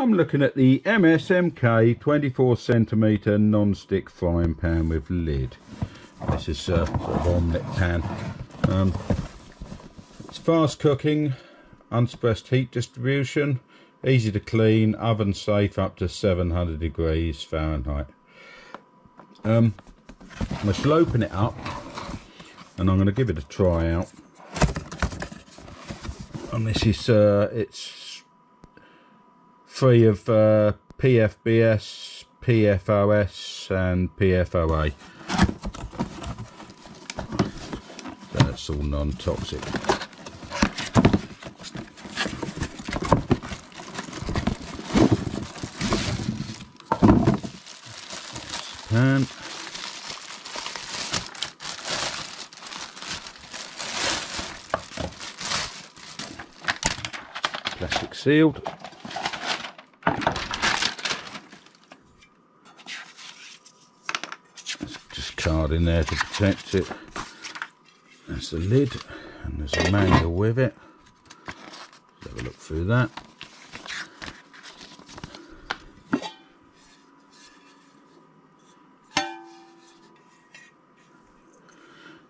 I'm looking at the MSMK 24cm non-stick frying pan with lid. This is sort of omelette pan. It's fast cooking, unsuppressed heat distribution, easy to clean, oven safe up to 700 degrees Fahrenheit. I shall open it up and I'm going to give it a try out. And this is it's free of PFBS, PFOS and PFOA. That's all non-toxic. Pan. Plastic sealed. There's just card in there to protect it. There's the lid and there's a manual with it. Let's have a look through that.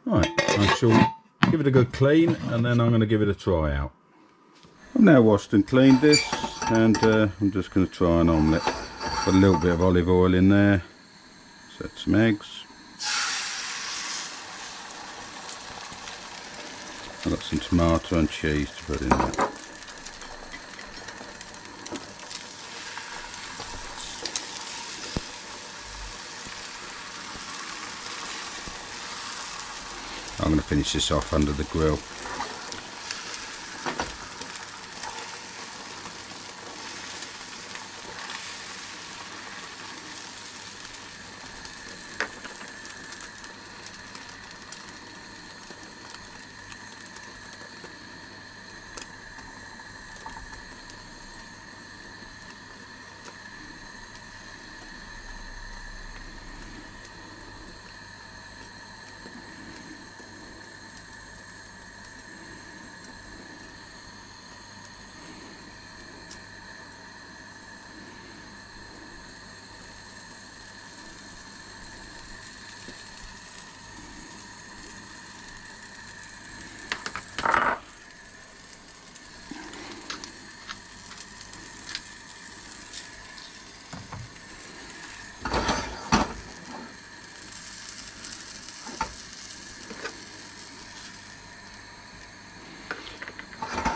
Right, I shall give it a good clean and then I'm going to give it a try out. I've now washed and cleaned this and I'm just going to try an omelette. Got a little bit of olive oil in there, set some eggs. I've got some tomato and cheese to put in there. I'm going to finish this off under the grill.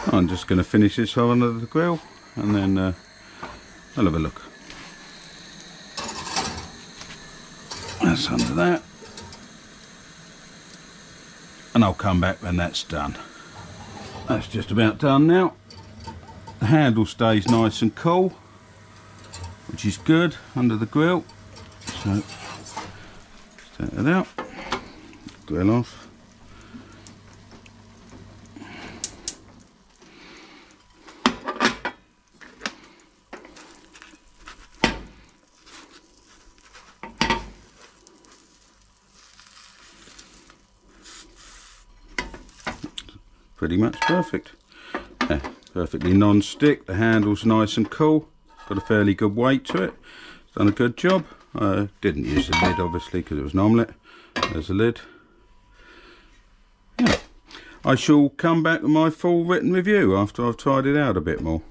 I'm just going to finish this off under the grill and then I'll have a look. That's under that. And I'll come back when that's done. That's just about done now. The handle stays nice and cool, which is good under the grill. So, take that out, grill off. Pretty much perfect. Yeah, perfectly non-stick. The handle's nice and cool. Got a fairly good weight to it. It's done a good job. Didn't use the lid obviously because it was an omelette. There's the lid. Yeah. I shall come back with my full written review after I've tried it out a bit more.